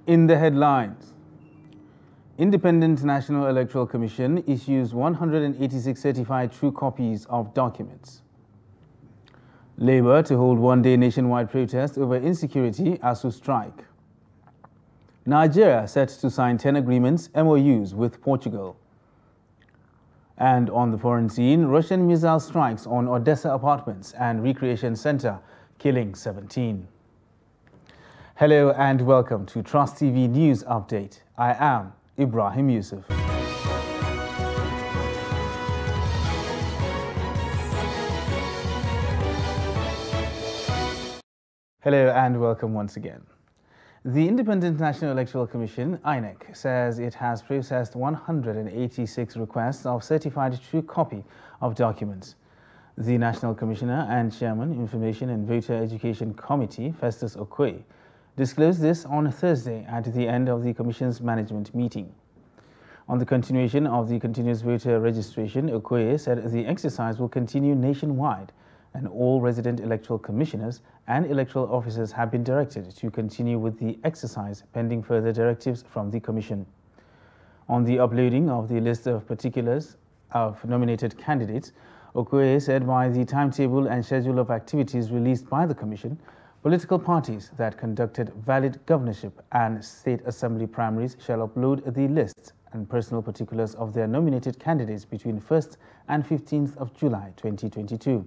In the headlines, Independent National Electoral Commission issues 186 certified true copies of documents. Labour to hold one-day nationwide protest over insecurity ASUU strike. Nigeria set to sign 10 agreements, MOUs with Portugal. And on the foreign scene, Russian missile strikes on Odessa apartments and recreation center, killing 17. Hello and welcome to Trust TV News Update. I am Ibrahim Yusuf. Hello and welcome once again. The Independent National Electoral Commission, INEC, says it has processed 186 requests of certified true copy of documents. The National Commissioner and Chairman, Information and Voter Education Committee, Festus Okoye, disclosed this on Thursday at the end of the Commission's management meeting. On the continuation of the continuous voter registration, Okoye said the exercise will continue nationwide and all resident electoral commissioners and electoral officers have been directed to continue with the exercise pending further directives from the Commission. On the uploading of the list of particulars of nominated candidates, Okoye said by the timetable and schedule of activities released by the Commission, political parties that conducted valid governorship and state assembly primaries shall upload the lists and personal particulars of their nominated candidates between 1st and 15th of July 2022.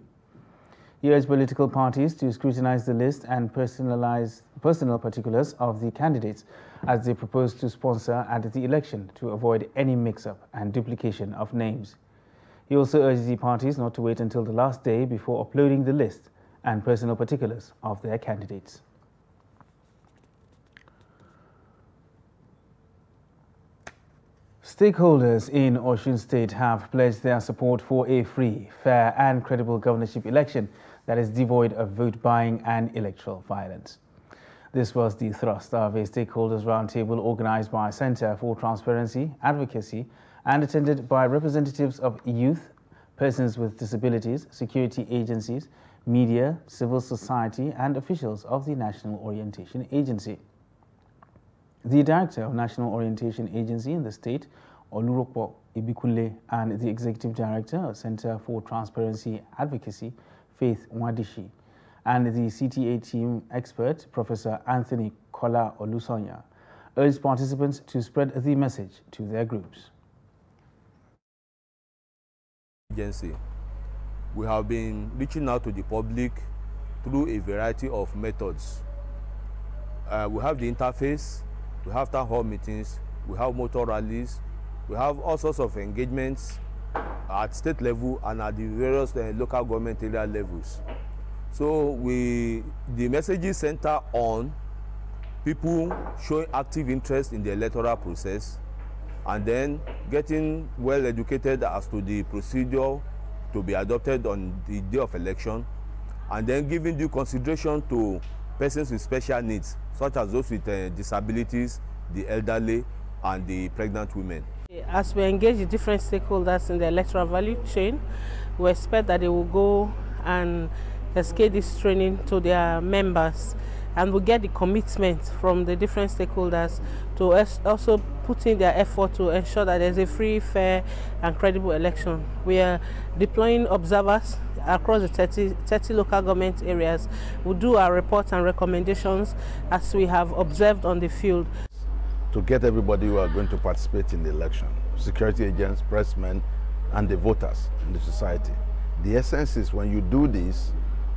He urged political parties to scrutinize the list and personal particulars of the candidates as they propose to sponsor at the election to avoid any mix-up and duplication of names. He also urged the parties not to wait until the last day before uploading the list and personal particulars of their candidates. Stakeholders in Osun State have pledged their support for a free, fair and credible governorship election that is devoid of vote buying and electoral violence. This was the thrust of a stakeholders roundtable organized by Center for Transparency, Advocacy and attended by representatives of youth, persons with disabilities, security agencies, media, civil society and officials of the National Orientation Agency. The Director of National Orientation Agency in the state, Oluropo Ibikunle, and the Executive Director of Center for Transparency Advocacy, Faith Nwadishi, and the CTA team expert, Professor Anthony Kola Olusonya, urged participants to spread the message to their groups. Agency. We have been reaching out to the public through a variety of methods. We have the interface, we have town hall meetings, we have motor rallies, we have all sorts of engagements at state level and at the various local government area levels. So the messages center on people showing active interest in the electoral process and then getting well educated as to the procedure to be adopted on the day of election, and then giving due consideration to persons with special needs, such as those with disabilities, the elderly, and the pregnant women. As we engage the different stakeholders in the electoral value chain, we expect that they will go and cascade this training to their members, and we get the commitment from the different stakeholders to also put in their effort to ensure that there's a free, fair and credible election. We are deploying observers across the 30 local government areas. We do our reports and recommendations as we have observed on the field. To get everybody who are going to participate in the election, security agents, pressmen and the voters in the society. The essence is when you do this,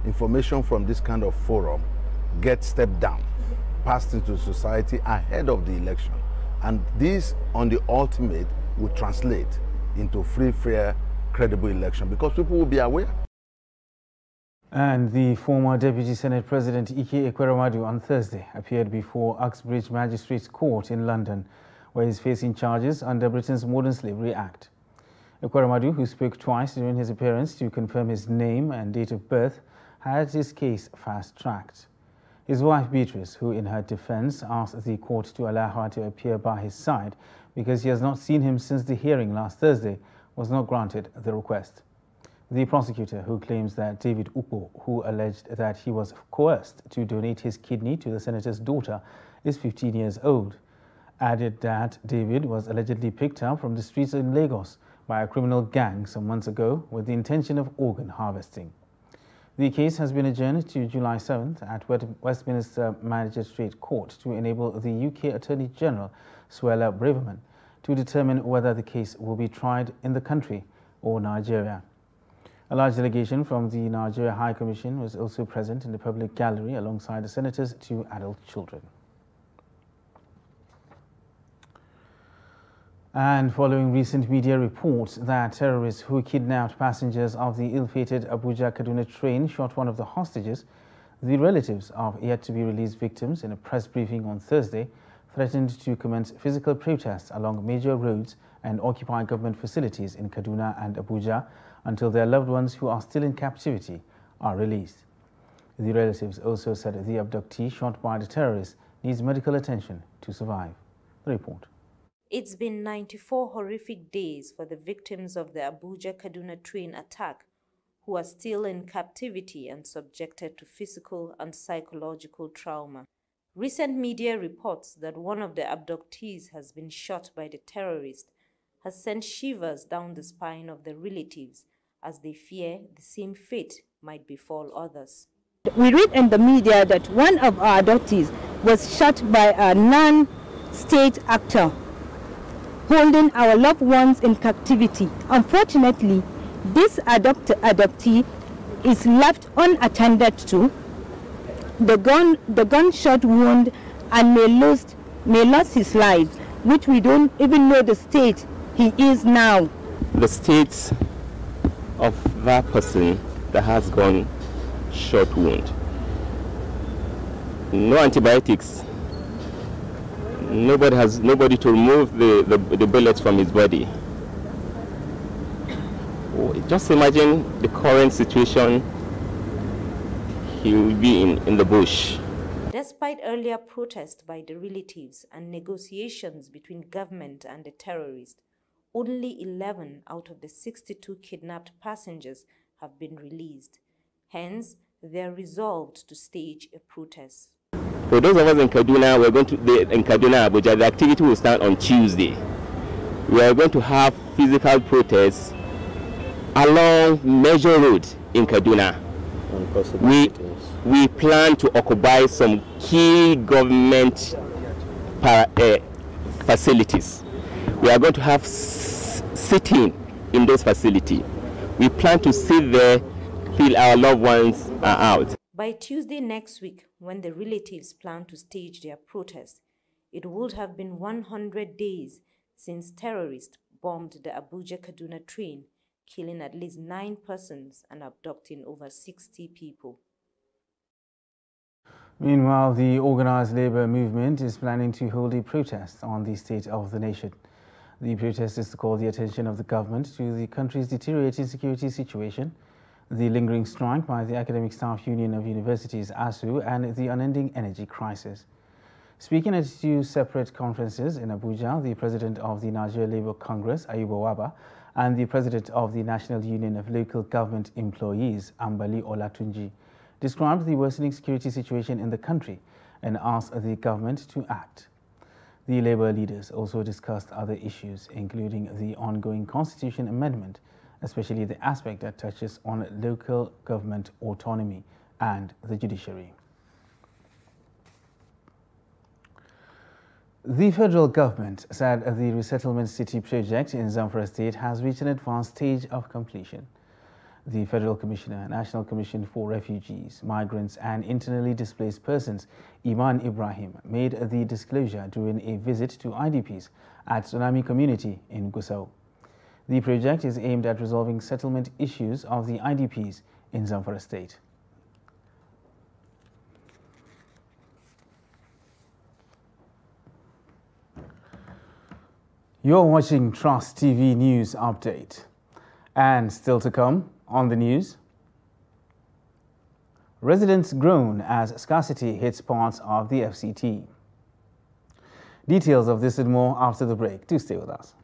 information from this kind of forum get stepped down, passed into society ahead of the election. And this, on the ultimate, will translate into free, fair, credible election because people will be aware. And the former Deputy Senate President Ike Ekweremadu on Thursday appeared before Uxbridge Magistrates Court in London, where he is facing charges under Britain's Modern Slavery Act. Ekweremadu, who spoke twice during his appearance to confirm his name and date of birth, had his case fast-tracked. His wife Beatrice, who in her defense asked the court to allow her to appear by his side because he has not seen him since the hearing last Thursday, was not granted the request. The prosecutor, who claims that David Ukpo, who alleged that he was coerced to donate his kidney to the senator's daughter, is 15 years old. Added that David was allegedly picked up from the streets in Lagos by a criminal gang some months ago with the intention of organ harvesting. The case has been adjourned to July 7th at Westminster Magistrate Court to enable the UK Attorney General, Suella Braverman, to determine whether the case will be tried in the country or Nigeria. A large delegation from the Nigeria High Commission was also present in the public gallery alongside the senator's 2 adult children. And following recent media reports that terrorists who kidnapped passengers of the ill-fated Abuja-Kaduna train shot one of the hostages, the relatives of yet-to-be-released victims in a press briefing on Thursday threatened to commence physical protests along major roads and occupy government facilities in Kaduna and Abuja until their loved ones who are still in captivity are released. The relatives also said the abductee shot by the terrorists needs medical attention to survive. The report. It's been 94 horrific days for the victims of the Abuja-Kaduna train attack who are still in captivity and subjected to physical and psychological trauma. Recent media reports that one of the abductees has been shot by the terrorist has sent shivers down the spine of the relatives as they fear the same fate might befall others. We read in the media that one of our adoptees was shot by a non-state actor holding our loved ones in captivity. Unfortunately, this adoptee is left unattended to. The gunshot wound and may lose his life, which we don't even know the state he is now. The state of that person that has gone shot wound. No antibiotics. Nobody to remove the bullets from his body. Just imagine the current situation he will be in the bush. Despite earlier protests by the relatives and negotiations between government and the terrorists, only 11 out of the 62 kidnapped passengers have been released. Hence, they are resolved to stage a protest. For those of us in Kaduna, in Kaduna, Abuja, the activity will start on Tuesday. We are going to have physical protests along Major Road in Kaduna. We plan to occupy some key government facilities. We are going to have sitting in those facilities. We plan to sit there till our loved ones are out. By Tuesday next week, when the relatives plan to stage their protest, it would have been 100 days since terrorists bombed the Abuja-Kaduna train, killing at least 9 persons and abducting over 60 people. Meanwhile, the organized labor movement is planning to hold a protest on the state of the nation. The protest is to call the attention of the government to the country's deteriorating security situation, the lingering strike by the Academic Staff Union of Universities, ASU, and the unending energy crisis. Speaking at 2 separate conferences in Abuja, the president of the Nigeria Labour Congress, Ayuba Waba, and the president of the National Union of Local Government Employees, Ambali Olatunji, described the worsening security situation in the country and asked the government to act. The Labour leaders also discussed other issues, including the ongoing constitution amendment, especially the aspect that touches on local government autonomy and the judiciary. The federal government said the Resettlement City project in Zamfara State has reached an advanced stage of completion. The Federal Commissioner, National Commission for Refugees, Migrants and Internally Displaced Persons, Iman Ibrahim, made the disclosure during a visit to IDPs at Tsunami Community in Gusau. The project is aimed at resolving settlement issues of the IDPs in Zamfara State. You're watching Trust TV News Update. And still to come on the news, residents groan as scarcity hits parts of the FCT. Details of this and more after the break. Do stay with us.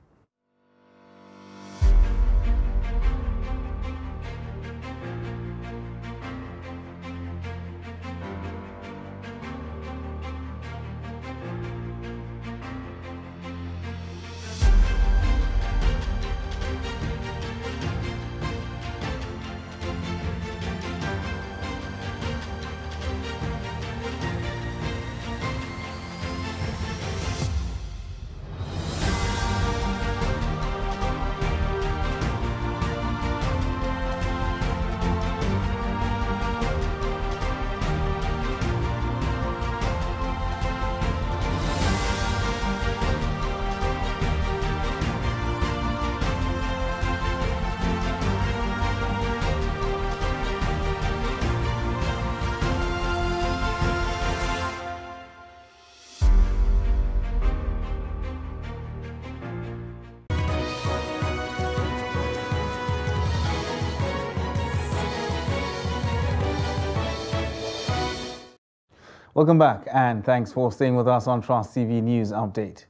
Welcome back, and thanks for staying with us on Trust TV News Update.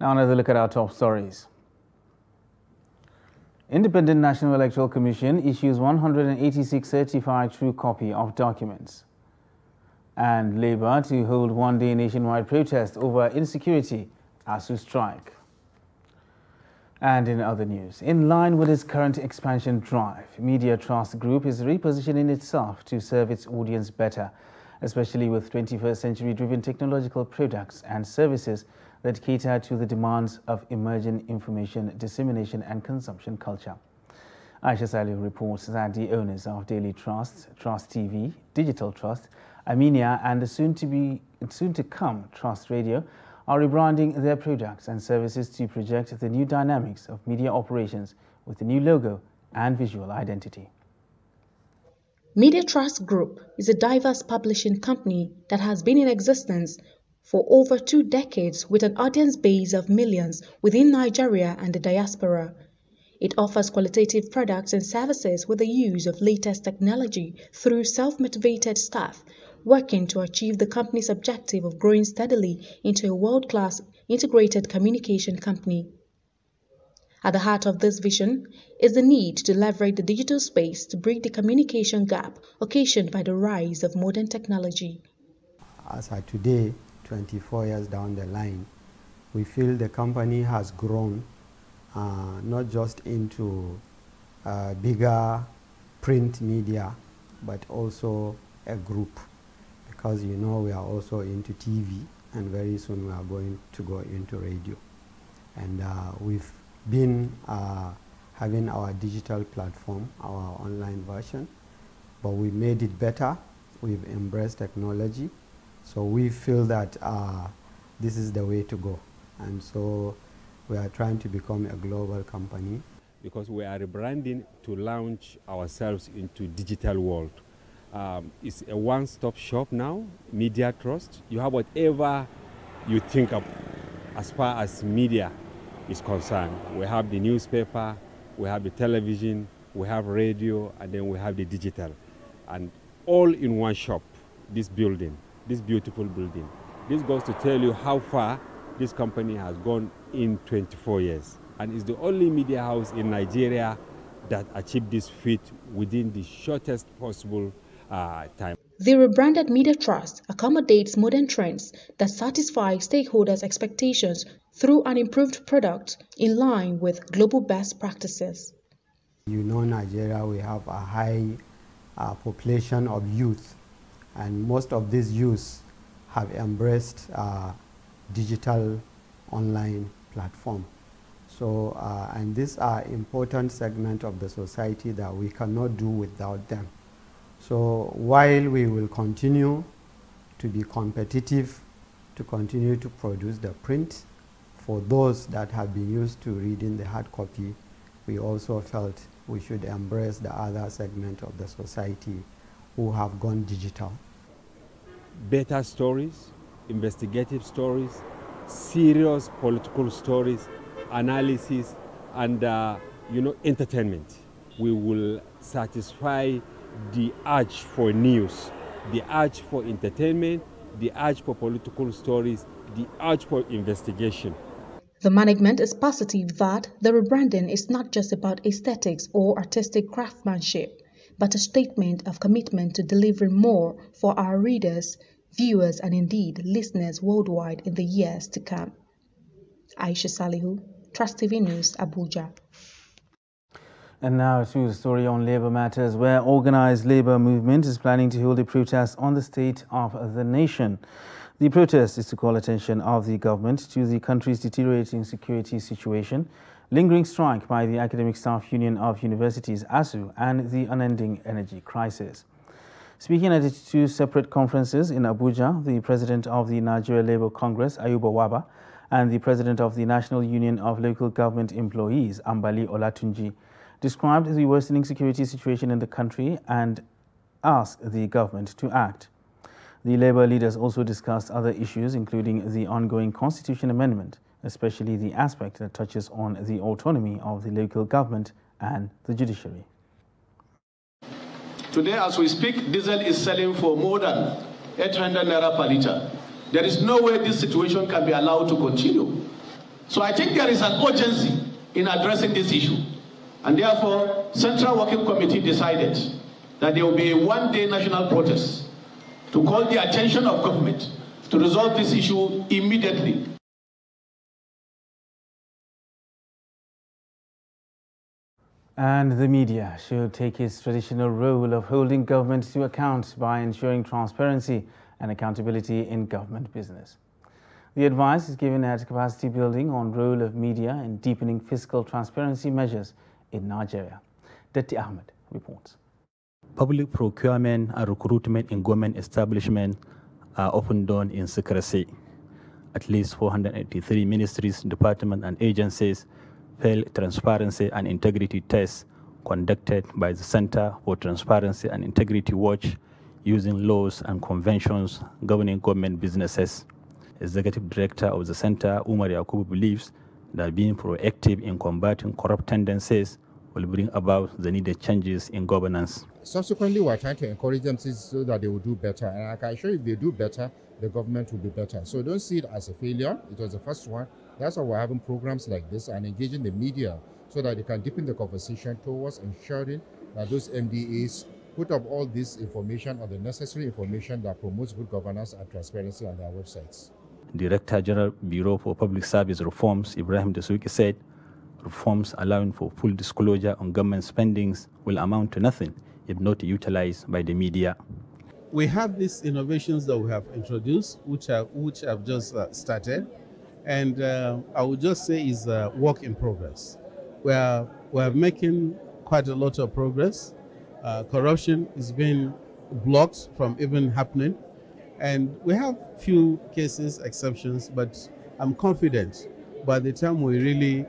Now another look at our top stories. Independent National Electoral Commission issues 186 certified true copy of documents. And Labour to hold one-day nationwide protest over insecurity, ASUU strike. And in other news, in line with its current expansion drive, Media Trust Group is repositioning itself to serve its audience better, especially with 21st century-driven technological products and services that cater to the demands of emerging information dissemination and consumption culture. Aisha Salihu reports that the owners of Daily Trust, Trust TV, Digital Trust, Armenia and the soon-to-come Trust Radio are rebranding their products and services to project the new dynamics of media operations with a new logo and visual identity. Media Trust Group is a diverse publishing company that has been in existence for over 2 decades with an audience base of millions within Nigeria and the diaspora. It offers qualitative products and services with the use of latest technology through self-motivated staff, working to achieve the company's objective of growing steadily into a world-class integrated communication company. At the heart of this vision is the need to leverage the digital space to bridge the communication gap occasioned by the rise of modern technology. As of today, 24 years down the line, we feel the company has grown not just into bigger print media, but also a group. Because you know we are also into TV, and very soon we are going to go into radio. And we've been having our digital platform, our online version, but we made it better. We've embraced technology, so we feel that this is the way to go. And so we are trying to become a global company. Because we are rebranding to launch ourselves into digital world. It's a one-stop shop now, Media Trust. You have whatever you think of as far as media is concerned. We have the newspaper, we have the television, we have radio, and then we have the digital. And all in one shop, this building, this beautiful building. This goes to tell you how far this company has gone in 24 years. And it's the only media house in Nigeria that achieved this feat within the shortest possible time. The rebranded Media Trust accommodates modern trends that satisfy stakeholders' expectations through an improved product in line with global best practices. You know, Nigeria, we have a high population of youth, and most of these youths have embraced digital online platform. So, and these are important segment of the society that we cannot do without them. So while we will continue to be competitive, to continue to produce the print, for those that have been used to reading the hard copy, we also felt we should embrace the other segment of the society who have gone digital. Better stories, investigative stories, serious political stories, analysis, and entertainment. We will satisfy the urge for news, the urge for entertainment, the urge for political stories, the urge for investigation. The management is positive that the rebranding is not just about aesthetics or artistic craftsmanship, but a statement of commitment to delivering more for our readers, viewers, and indeed listeners worldwide in the years to come. Aisha Salihu, Trust TV News, Abuja. And now to the story on labour matters, where organised labour movement is planning to hold a protest on the state of the nation. The protest is to call attention of the government to the country's deteriorating security situation, lingering strike by the Academic Staff Union of Universities, ASUU, and the unending energy crisis. Speaking at 2 separate conferences in Abuja, the president of the Nigeria Labour Congress, Ayuba Waba, and the president of the National Union of Local Government Employees, Ambali Olatunji, described the worsening security situation in the country and asked the government to act. The Labour leaders also discussed other issues, including the ongoing constitution amendment, especially the aspect that touches on the autonomy of the local government and the judiciary. Today, as we speak, diesel is selling for more than 800 naira per litre. There is no way this situation can be allowed to continue. So I think there is an urgency in addressing this issue. And therefore, Central Working Committee decided that there will be a one-day national protest to call the attention of government to resolve this issue immediately. And the media should take its traditional role of holding government to account by ensuring transparency and accountability in government business. The advice is given at capacity building on role of media in deepening fiscal transparency measures in Nigeria. Datti Ahmed reports. Public procurement and recruitment in government establishments are often done in secrecy. At least 483 ministries, departments and agencies failed transparency and integrity tests conducted by the Center for Transparency and Integrity Watch using laws and conventions governing government businesses. Executive Director of the Center, Umar Yakubu, believes that being proactive in combating corrupt tendencies will bring about the needed changes in governance. Subsequently, we're trying to encourage them so that they will do better. And I can assure you, if they do better, the government will be better. So don't see it as a failure. It was the first one. That's why we're having programs like this and engaging the media so that they can deepen the conversation towards ensuring that those MDAs put up all this information or the necessary information that promotes good governance and transparency on their websites. Director General Bureau for Public Service Reforms, Ibrahim Dasuki, said reforms allowing for full disclosure on government spendings will amount to nothing if not utilized by the media. We have these innovations that we have introduced, which have just started, and I would just say is a work in progress. We're making quite a lot of progress. Corruption is being blocked from even happening, and we have few cases, exceptions, but I'm confident by the time we really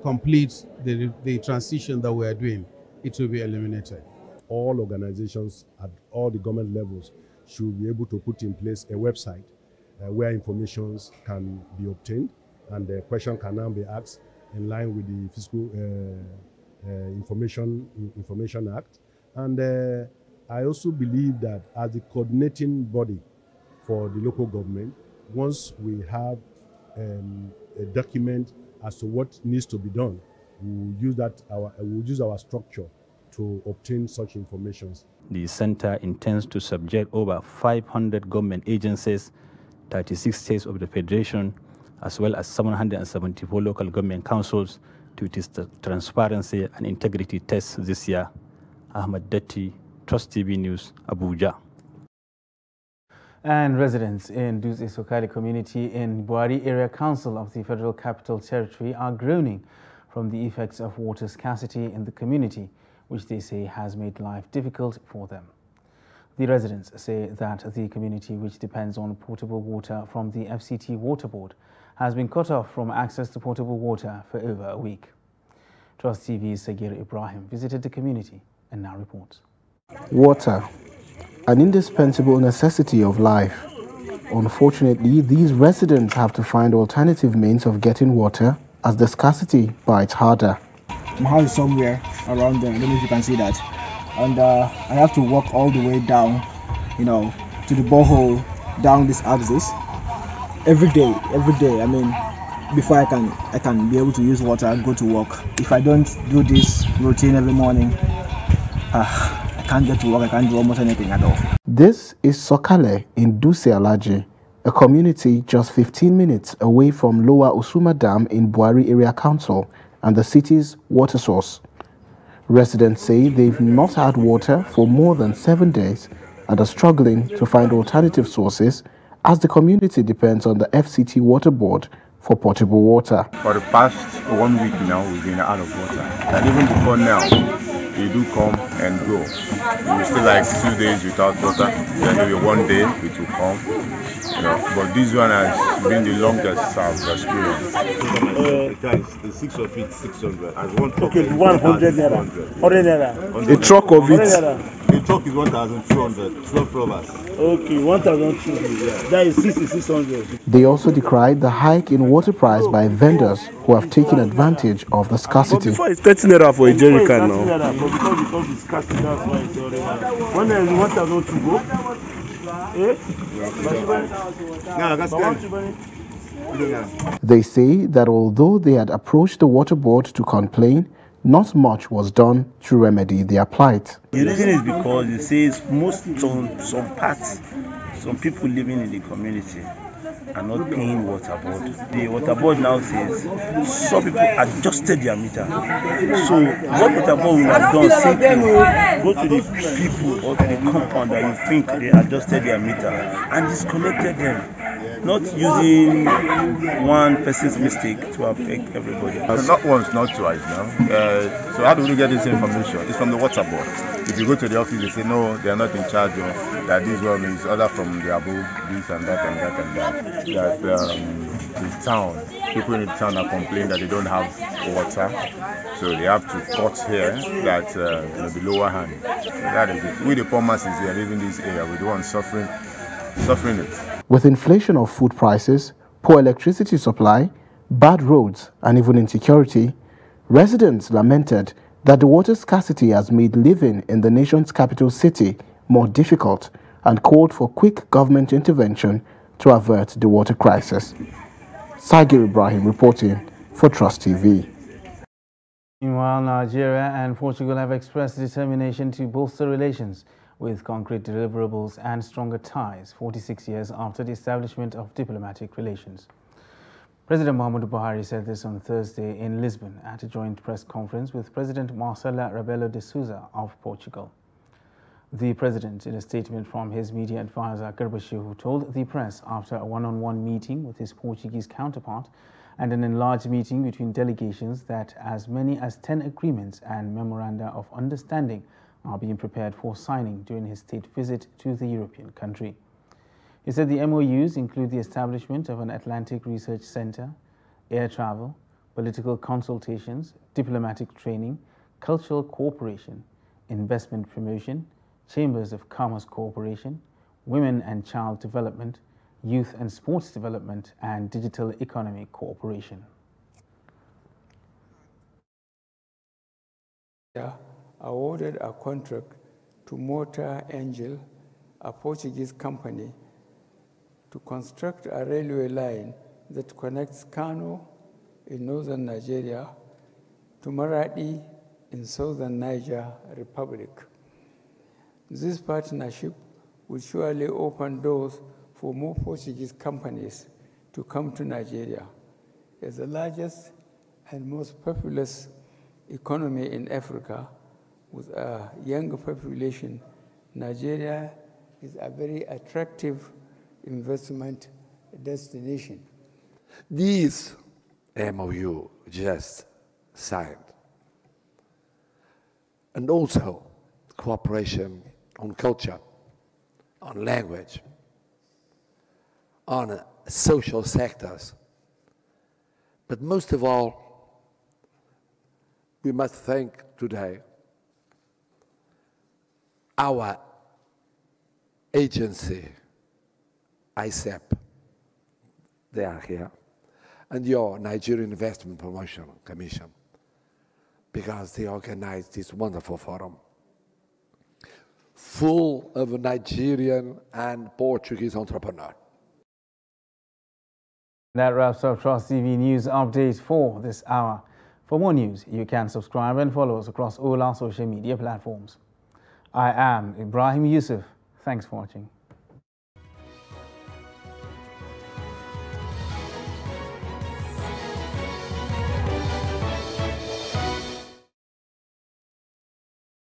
complete the transition that we are doing, it will be eliminated. All organizations at all the government levels should be able to put in place a website where information can be obtained and the question can now be asked in line with the Fiscal Information Act. And I also believe that as the coordinating body for the local government, once we have a document as to what needs to be done, we'll use our structure to obtain such information. The center intends to subject over 500 government agencies, 36 states of the Federation, as well as 774 local government councils to its transparency and integrity tests this year. Ahmed Datti, Trust TV News, Abuja. And residents in Dutse Sokari community in Buari Area Council of the Federal Capital Territory are groaning from the effects of water scarcity in the community, which they say has made life difficult for them. The residents say that the community, which depends on potable water from the FCT Water Board, has been cut off from access to potable water for over a week. Trust TV's Sagir Ibrahim visited the community and now reports. Water, an indispensable necessity of life. Unfortunately, these residents have to find alternative means of getting water as the scarcity bites harder. My house is somewhere around there. I don't know if you can see that. And I have to walk all the way down, to the borehole, down these axis. Every day. I mean, before I can be able to use water and go to work. If I don't do this routine every morning, I can't get to work. I can't do almost anything at all. This is Sokale in Dutse Alaje, a community just 15 minutes away from Lower Usuma Dam in Buari Area Council and the city's water source. Residents say they've not had water for more than 7 days and are struggling to find alternative sources as the community depends on the FCT Water Board for potable water. For the past 1 week now, we've been out of water. And even before now, they do come and go. We still like 2 days without water, then maybe 1 day it will come. But this one has been the longest I've experienced. Guys, the 6 of it, 600. And one truck. Okay, 100 naira. 100 naira. A truck of it. chalk is 1,200, 12 rovers. Okay, 1,200, yeah. That is 6,600. They also decried the hike in water price by vendors who have taken advantage of the scarcity. Before it's 30 naira for a jerry can now. But because it's scarcity, that's why it's already naira. When there is 1,000 to go, They say that although they had approached the water board to complain, not much was done to remedy their plight. The reason is because it says some parts, some people living in the community are not paying water board. The water board now says some people adjusted their meter. So what water board will have done, simply go to the people or to the compound that you think they adjusted their meter and disconnected them. Not using one person's mistake to affect everybody. Not once, not twice now. So how do we get this information? It's from the water board. If you go to the office, they say no, they are not in charge of that. This one is other from the above, this and that and that and that. That the town, people in the town are complaining that they don't have water, so they have to cut here that the lower hand. So that is it. We the poor masses, we are living in this area. We're the ones suffering it. With inflation of food prices, poor electricity supply, bad roads, and even insecurity, residents lamented that the water scarcity has made living in the nation's capital city more difficult and called for quick government intervention to avert the water crisis. Sagir Ibrahim reporting for Trust TV. Meanwhile, Nigeria and Portugal have expressed determination to bolster relations with concrete deliverables and stronger ties 46 years after the establishment of diplomatic relations. President Muhammadu Buhari said this on Thursday in Lisbon at a joint press conference with President Marcelo Rebelo de Sousa of Portugal. The president, in a statement from his media advisor Garba Shehu, told the press after a one-on-one meeting with his Portuguese counterpart and an enlarged meeting between delegations that as many as 10 agreements and memoranda of understanding are being prepared for signing during his state visit to the European country. He said the MOUs include the establishment of an Atlantic Research Center, air travel, political consultations, diplomatic training, cultural cooperation, investment promotion, chambers of commerce cooperation, women and child development, youth and sports development, and digital economy cooperation. Awarded a contract to Motor Angel, a Portuguese company, to construct a railway line that connects Kano in northern Nigeria to Maradi in southern Niger Republic. This partnership will surely open doors for more Portuguese companies to come to Nigeria. As the largest and most populous economy in Africa, with a younger population, Nigeria is a very attractive investment destination. These MOU just signed, and also cooperation on culture, on language, on social sectors. But most of all, we must thank today our agency, ICEP, they are here, and your Nigerian Investment Promotion Commission, because they organized this wonderful forum, full of Nigerian and Portuguese entrepreneurs. That wraps up Trust TV News Update for this hour. For more news, you can subscribe and follow us across all our social media platforms. I am Ibrahim Yusuf. Thanks for watching.